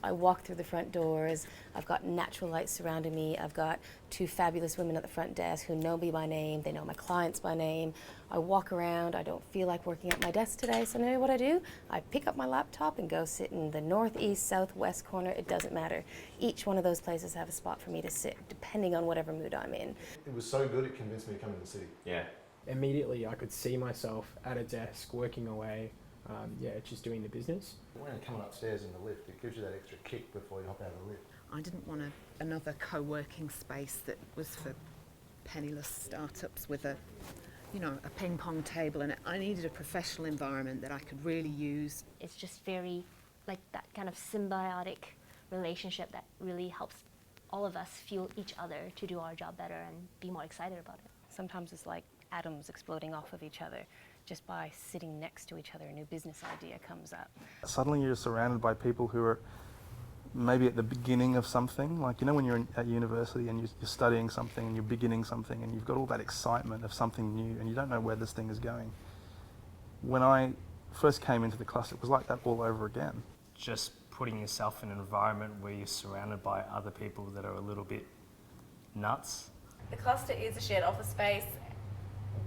I walk through the front doors, I've got natural light surrounding me, I've got two fabulous women at the front desk who know me by name, they know my clients by name. I walk around, I don't feel like working at my desk today, so you know what I do? I pick up my laptop and go sit in the north, east, south, west corner, it doesn't matter. Each one of those places have a spot for me to sit, depending on whatever mood I'm in. It was so good, it convinced me to come to the city. Yeah. Immediately I could see myself at a desk working away, just doing the business. When you're coming upstairs in the lift, it gives you that extra kick before you hop out of the lift. I didn't want another co-working space that was for penniless startups with a ping pong table, and I needed a professional environment that I could really use. It's just very like that kind of symbiotic relationship that really helps all of us fuel each other to do our job better and be more excited about it. Sometimes it's like atoms exploding off of each other. Just by sitting next to each other, a new business idea comes up. Suddenly you're surrounded by people who are maybe at the beginning of something, like when you're at university and you're studying something and you're beginning something and you've got all that excitement of something new and you don't know where this thing is going. When I first came into the cluster, it was like that all over again. Just putting yourself in an environment where you're surrounded by other people that are a little bit nuts. The cluster is a shared office space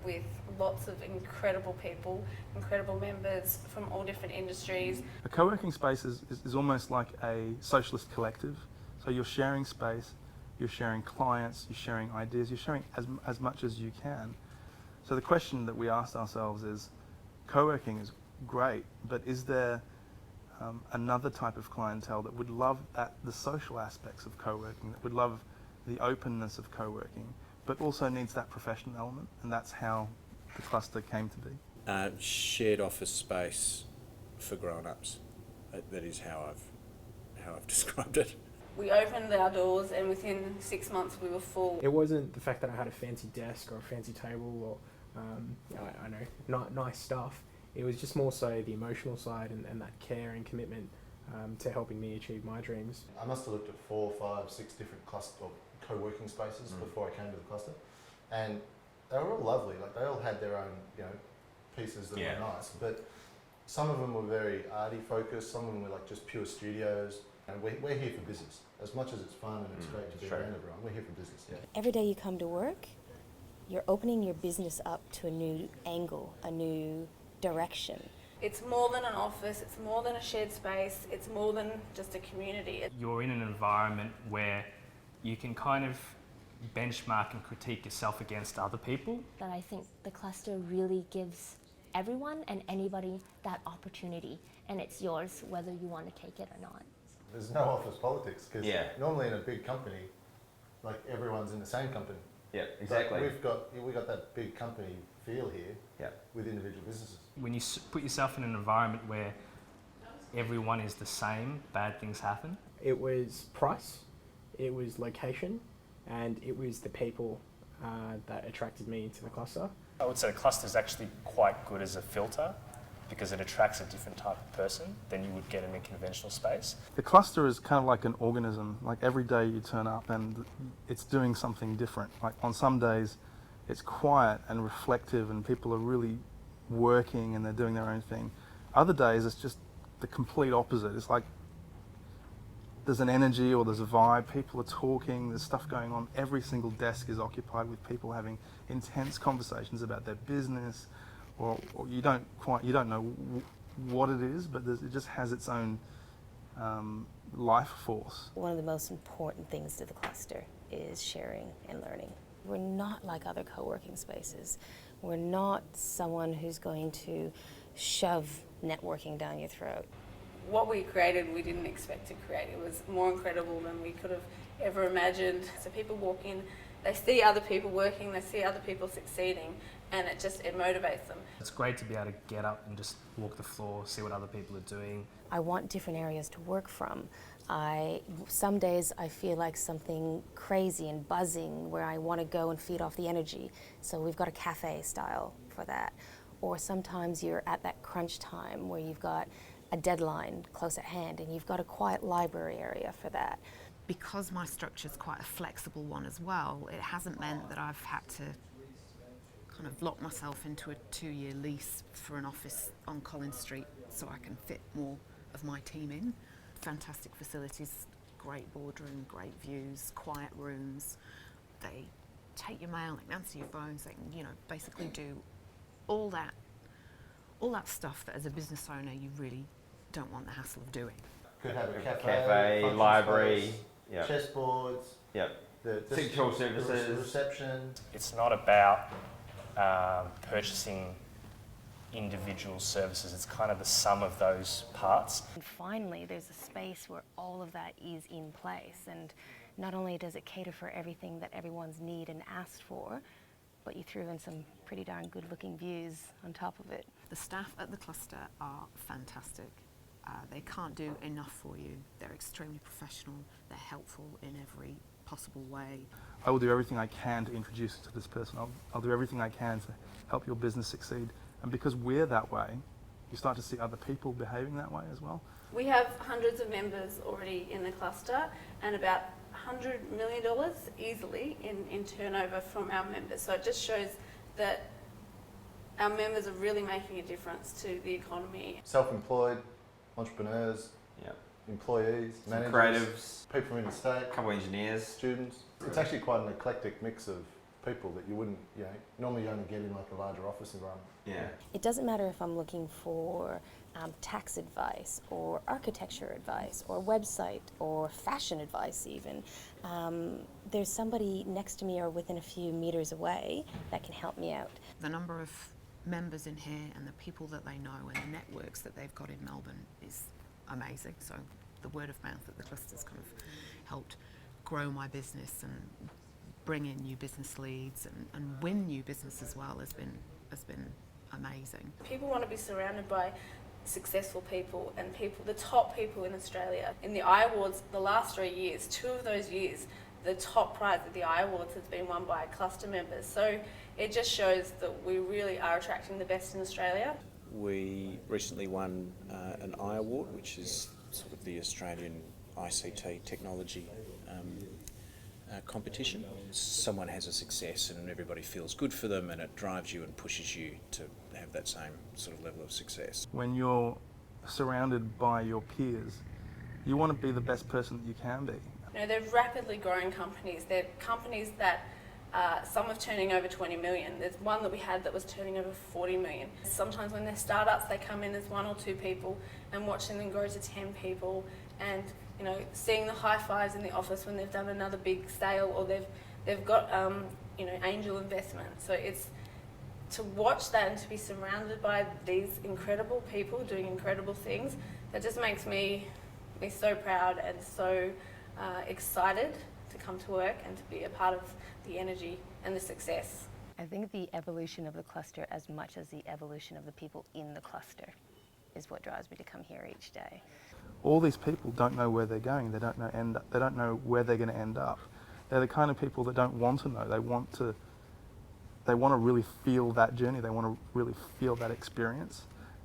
with lots of incredible people, incredible members from all different industries. A co-working space is almost like a socialist collective. So you're sharing space, you're sharing clients, you're sharing ideas, you're sharing as much as you can. So the question that we asked ourselves is, co-working is great, but is there another type of clientele that would love the social aspects of co-working, that would love the openness of co-working, but also needs that professional element, and that's how the cluster came to be. Shared office space for grown-ups. That is how I've described it. We opened our doors and within 6 months we were full. It wasn't the fact that I had a fancy desk or a fancy table or not nice stuff. It was just more so the emotional side and that care and commitment to helping me achieve my dreams. I must have looked at 4, 5, 6 different cluster or co-working spaces before I came to the cluster, and they were all lovely. Like they all had their own, pieces that were nice, but some of them were very arty focused. Some of them were like just pure studios. And we're here for business. As much as it's fun and it's great to be around everyone, we're here for business. Yeah. Every day you come to work, you're opening your business up to a new angle, a new direction. It's more than an office, it's more than a shared space, it's more than just a community. You're in an environment where you can kind of benchmark and critique yourself against other people. But I think the cluster really gives everyone and anybody that opportunity, and it's yours whether you want to take it or not. There's no office politics because normally in a big company, like everyone's in the same company. Yeah, exactly. But we got that big company feel here with individual businesses. When you put yourself in an environment where everyone is the same, bad things happen. It was price, it was location, and it was the people that attracted me to the cluster. I would say the cluster is actually quite good as a filter because it attracts a different type of person than you would get in a conventional space. The cluster is kind of like an organism. Like every day you turn up and it's doing something different. Like on some days it's quiet and reflective and people are really working and they're doing their own thing. Other days it's just the complete opposite. It's like there's an energy or there's a vibe, people are talking, there's stuff going on. Every single desk is occupied with people having intense conversations about their business, or you don't know what it is, but it just has its own life force. One of the most important things to the cluster is sharing and learning. We're not like other co-working spaces. We're not someone who's going to shove networking down your throat. What we created, we didn't expect to create. It was more incredible than we could have ever imagined. So people walk in, they see other people working, they see other people succeeding, and it motivates them. It's great to be able to get up and just walk the floor, see what other people are doing. I want different areas to work from. Some days I feel like something crazy and buzzing where I want to go and feed off the energy. So we've got a cafe style for that. Or sometimes you're at that crunch time where you've got a deadline close at hand and you've got a quiet library area for that. Because my structure is quite a flexible one as well, it hasn't meant that I've had to kind of lock myself into a 2-year lease for an office on Collins Street so I can fit more of my team in. fantastic facilities, great boardroom, great views, quiet rooms. They take your mail, they can answer your phones, they can, basically do all that stuff that as a business owner you really don't want the hassle of doing. Could have a cafe, function library, space, yeah, chessboards, the the secretarial the services. reception. It's not about purchasing individual services. It's kind of the sum of those parts. And finally, there's a space where all of that is in place, and not only does it cater for everything that everyone's need and asked for, but you threw in some pretty darn good-looking views on top of it. The staff at the cluster are fantastic. They can't do enough for you. They're extremely professional. They're helpful in every possible way. I will do everything I can to introduce you to this person. I'll do everything I can to help your business succeed. And because we're that way, you start to see other people behaving that way as well. We have hundreds of members already in the cluster and about $100 million easily in turnover from our members. So it just shows that our members are really making a difference to the economy. Self-employed, entrepreneurs, employees, Some managers, creatives, people from interstate, a couple of engineers. students. It's actually quite an eclectic mix of people that you wouldn't, normally you only get in like a larger office environment. Yeah. It doesn't matter if I'm looking for tax advice or architecture advice or website or fashion advice even. There's somebody next to me or within a few meters away that can help me out. The number of members in here and the people that they know and the networks that they've got in Melbourne is amazing. So the word of mouth at the cluster's kind of helped grow my business and bring in new business leads and win new business as well has been amazing. People want to be surrounded by successful people and the top people in Australia. In the iAwards, the last 3 years, 2 of those years, the top prize at the iAwards has been won by cluster members. So it just shows that we really are attracting the best in Australia. We recently won an iAward, which is sort of the Australian ICT technology competition. Someone has a success and everybody feels good for them, and it drives you and pushes you to have that same sort of level of success. When you're surrounded by your peers, you want to be the best person that you can be. They're rapidly growing companies. They're companies that some are turning over 20 million. There's one that we had that was turning over 40 million. Sometimes when they're startups, they come in as 1 or 2 people, and watching them grow to 10 people, and seeing the high fives in the office when they've done another big sale or they've got angel investment. So it's to watch that and to be surrounded by these incredible people doing incredible things. That just makes me so proud and so excited to come to work and to be a part of the energy and the success. I think the evolution of the cluster as much as the evolution of the people in the cluster is what drives me to come here each day. All these people don't know where they're going. They don't know where they're going to end up. They're the kind of people that don't want to know. They want to really feel that journey. They want to really feel that experience.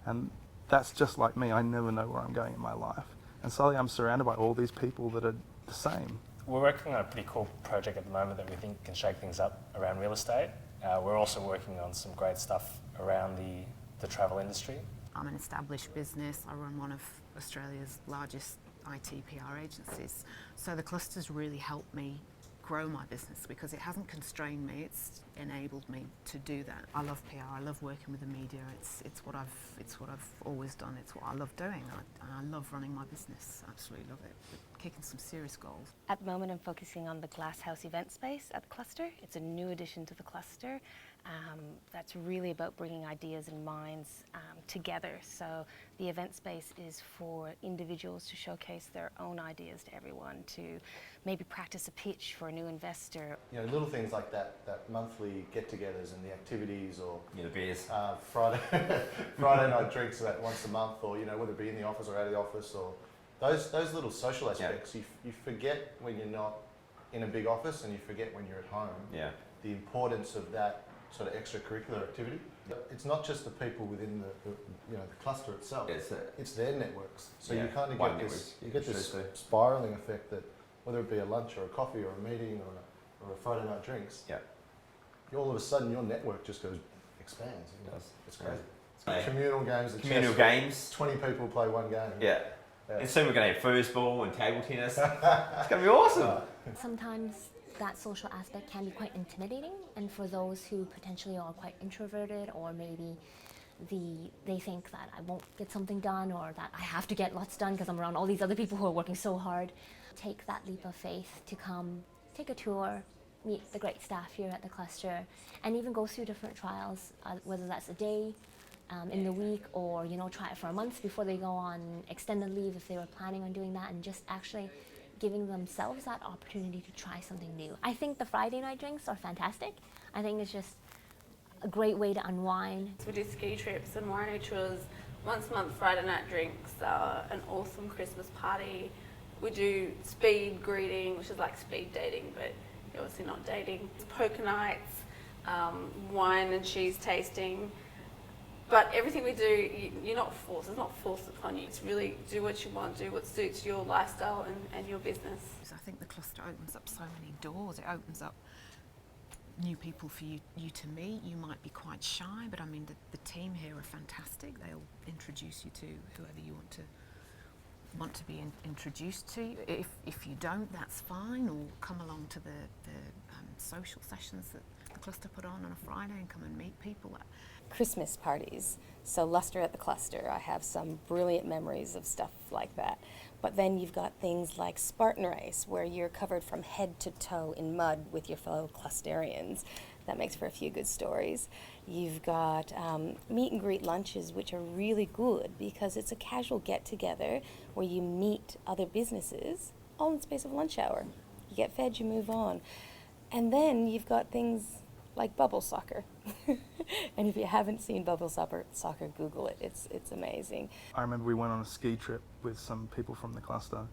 And that's just like me. I never know where I'm going in my life. And suddenly I'm surrounded by all these people that are the same. We're working on a pretty cool project at the moment that we think can shake things up around real estate. We're also working on some great stuff around the travel industry. I'm an established business. I run one of Australia's largest IT PR agencies. So the cluster's really helped me grow my business because it hasn't constrained me, it's enabled me to do that. I love PR, I love working with the media, it's what I've always done, it's what I love doing, and I love running my business, absolutely love it. We're kicking some serious goals. At the moment I'm focusing on the Glasshouse event space at the cluster. It's a new addition to the cluster. That's really about bringing ideas and minds together. So the event space is for individuals to showcase their own ideas to everyone, to maybe practice a pitch for a new investor. Little things like that monthly get-togethers and the activities, or The beers. Friday night drinks about once a month, or whether it be in the office or out of the office, or those little social aspects. You forget when you're not in a big office, and you forget when you're at home. Yeah. The importance of that sort of extracurricular activity. It's not just the people within the cluster itself. It's their networks. So you kind of get this spiraling effect that whether it be a lunch or a coffee or a meeting or a Friday night drinks, all of a sudden your network just expands. It's crazy. Yeah. Communal games. Communal games. 20 people play one game. Yeah. And soon we're going to have foosball and table tennis. It's going to be awesome. Sometimes that social aspect can be quite intimidating, and for those who potentially are quite introverted, or maybe they think that I won't get something done, or that I have to get lots done because I'm around all these other people who are working so hard, take that leap of faith to come take a tour, meet the great staff here at the cluster, and even go through different trials, whether that's a day, in the week, or try it for a month before they go on extended leave if they were planning on doing that, and just actually giving themselves that opportunity to try something new. I think the Friday night drinks are fantastic. I think it's just a great way to unwind. We do ski trips and wino tours, once a month Friday night drinks, an awesome Christmas party. We do speed greeting, which is like speed dating, but you're obviously not dating. It's poker nights, wine and cheese tasting. But everything we do, you're not forced. It's not forced upon you. It's really do what you want, do what suits your lifestyle and your business. I think the cluster opens up so many doors. It opens up new people for you to meet. You might be quite shy, but I mean the team here are fantastic. They'll introduce you to whoever you want to be introduced to. If you don't, that's fine. Or come along to the social sessions that the cluster put on a Friday and come and meet people. Christmas parties. So Luster at the Cluster, I have some brilliant memories of stuff like that. But then you've got things like Spartan Race, where you're covered from head to toe in mud with your fellow Clusterians. That makes for a few good stories. You've got meet and greet lunches, which are really good because it's a casual get-together where you meet other businesses all in the space of lunch hour. You get fed, you move on. And then you've got things like bubble soccer. And if you haven't seen bubble soccer, Google it. It's amazing. I remember we went on a ski trip with some people from the cluster,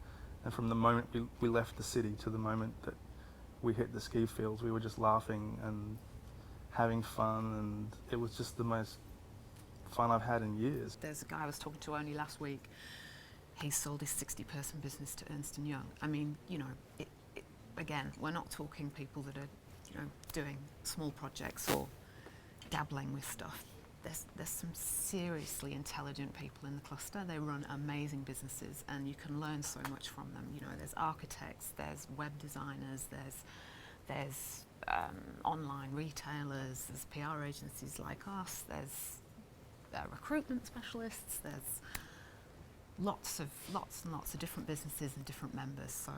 and from the moment we left the city to the moment that we hit the ski fields, we were just laughing and having fun, and it was just the most fun I've had in years. There's a guy I was talking to only last week. He sold his 60-person business to Ernst & Young. I mean, again, we're not talking people that are doing small projects or dabbling with stuff. There's some seriously intelligent people in the cluster. They run amazing businesses, and you can learn so much from them. There's architects, there's web designers, there's online retailers, there's PR agencies like us, there's recruitment specialists, there's lots and lots of different businesses and different members. So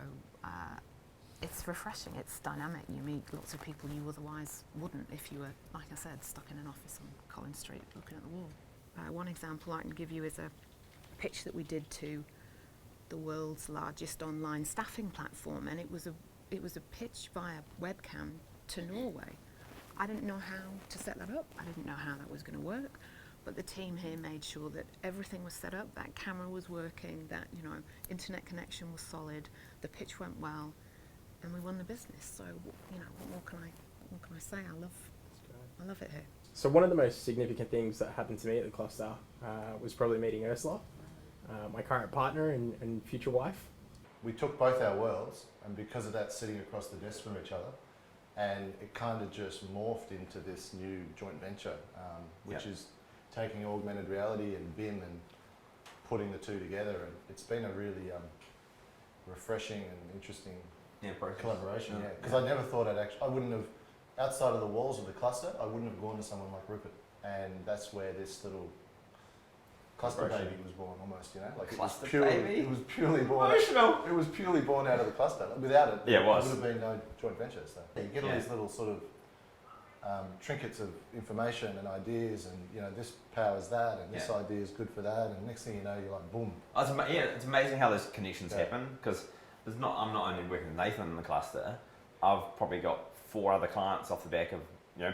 it's refreshing, it's dynamic. You meet lots of people you otherwise wouldn't if you were, like I said, stuck in an office on Collins Street looking at the wall. One example I can give you is a pitch that we did to the world's largest online staffing platform, and it was a pitch via webcam to Norway. I didn't know how to set that up. I didn't know how that was going to work, but the team here made sure that everything was set up, that camera was working, that internet connection was solid, the pitch went well, and we won the business. So what more can I say? I love it here. So one of the most significant things that happened to me at the cluster was probably meeting Ursula, my current partner and future wife. We took both our worlds, and because of that, sitting across the desk from each other, and it kind of just morphed into this new joint venture, which is taking augmented reality and BIM and putting the two together. And it's been a really refreshing and interesting collaboration. Because I never thought I wouldn't have, outside of the walls of the cluster, I wouldn't have gone to someone like Rupert, and that's where this little cluster baby was born, almost. Like Cluster baby. It was purely born. Emotional. It was purely born out of the cluster. Without it, Yeah, it was. would have been no joint venture. So you get all these little sort of trinkets of information and ideas, and this powers that, and this idea is good for that, and next thing you know, you're like, boom. It's amazing how those connections happen, because I'm not only working with Nathan in the cluster, I've probably got 4 other clients off the back of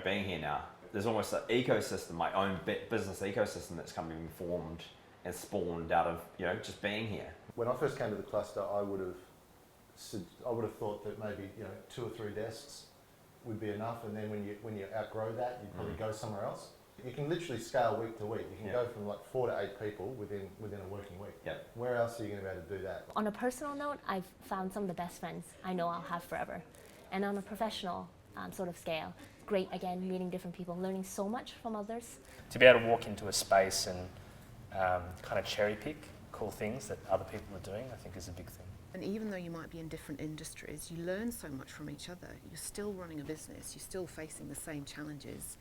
being here now. There's almost an ecosystem, my own business ecosystem that's come being formed and spawned out of just being here. When I first came to the cluster, I would have thought that maybe 2 or 3 desks would be enough, and then when you outgrow that, you'd probably go somewhere else. You can literally scale week to week. You can go from like 4 to 8 people within a working week. Yep. Where else are you going to be able to do that? On a personal note, I've found some of the best friends I know I'll have forever. And on a professional sort of scale, great, again, meeting different people, learning so much from others. To be able to walk into a space and kind of cherry pick cool things that other people are doing, I think is a big thing. And even though you might be in different industries, you learn so much from each other. You're still running a business, you're still facing the same challenges.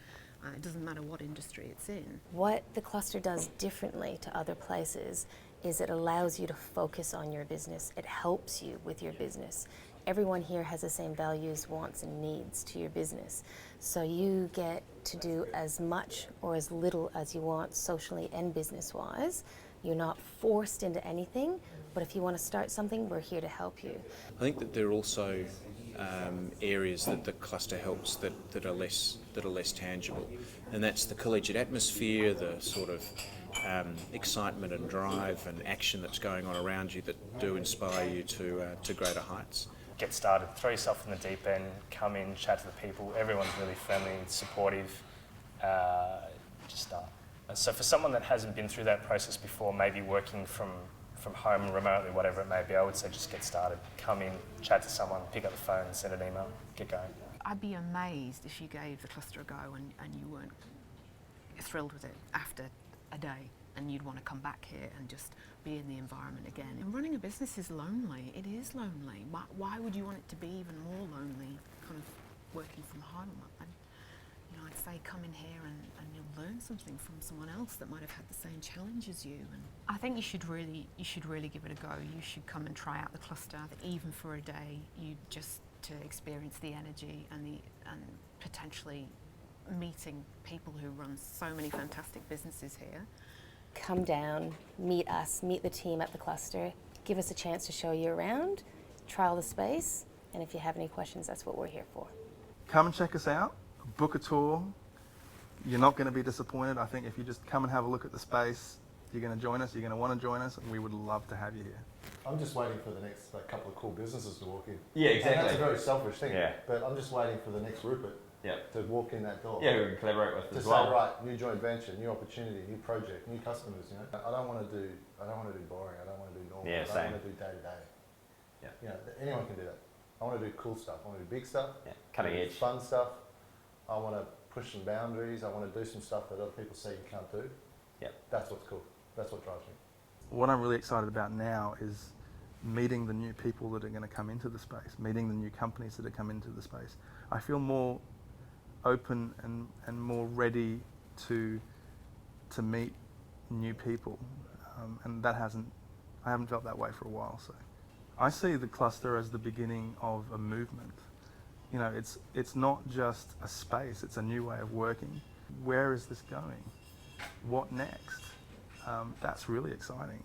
It doesn't matter what industry it's in. What the cluster does differently to other places is it allows you to focus on your business. It helps you with your business. Everyone here has the same values, wants, and needs to your business. So you get to do as much or as little as you want socially and business-wise. You're not forced into anything, but if you want to start something, we're here to help you. I think that there are also areas that the cluster helps that are less tangible, and that's the collegiate atmosphere, the sort of excitement and drive and action that's going on around you that do inspire you to greater heights. Get started, throw yourself in the deep end, come in, chat to the people. Everyone's really friendly, supportive. Just start. So for someone that hasn't been through that process before, maybe working from home remotely, whatever it may be, I would say just get started. Come in, chat to someone, pick up the phone, send an email, get going. I'd be amazed if you gave the cluster a go and you weren't thrilled with it after a day, and you'd want to come back here and just be in the environment again. And running a business is lonely. It is lonely. Why would you want it to be even more lonely, kind of working from home? I'd say come in here and you'll learn something from someone else that might have had the same challenge as you. And I think you should really give it a go. You should come and try out the cluster, even for a day. You just to experience the energy and potentially meeting people who run so many fantastic businesses here. Come down, meet us, meet the team at the cluster, give us a chance to show you around, trial the space, and if you have any questions, that's what we're here for. Come and check us out, book a tour. You're not going to be disappointed. I think if you just come and have a look at the space, you're going to join us, you're going to want to join us, and we would love to have you here. I'm just waiting for the next couple of cool businesses to walk in. Yeah, exactly. And that's a very selfish thing. Yeah. But I'm just waiting for the next Rupert to walk in that door. Yeah, who we can collaborate with to as say, well. right, new joint venture, new opportunity, new project, new customers. I don't want to do boring. I don't want to do normal. Yeah, I same. don't want to do day to day. Yeah. Anyone can do that. I want to do cool stuff. I want to do big stuff. Yeah, cutting edge. Fun stuff. I want to push some boundaries. I want to do some stuff that other people say you can't do. Yeah. That's what's cool. That's what drives me. What I'm really excited about now is meeting the new people that are going to come into the space, meeting the new companies that are coming into the space. I feel more open and more ready to meet new people, and I haven't felt that way for a while. So I see the cluster as the beginning of a movement. It's not just a space, it's a new way of working. Where is this going? What next? That's really exciting.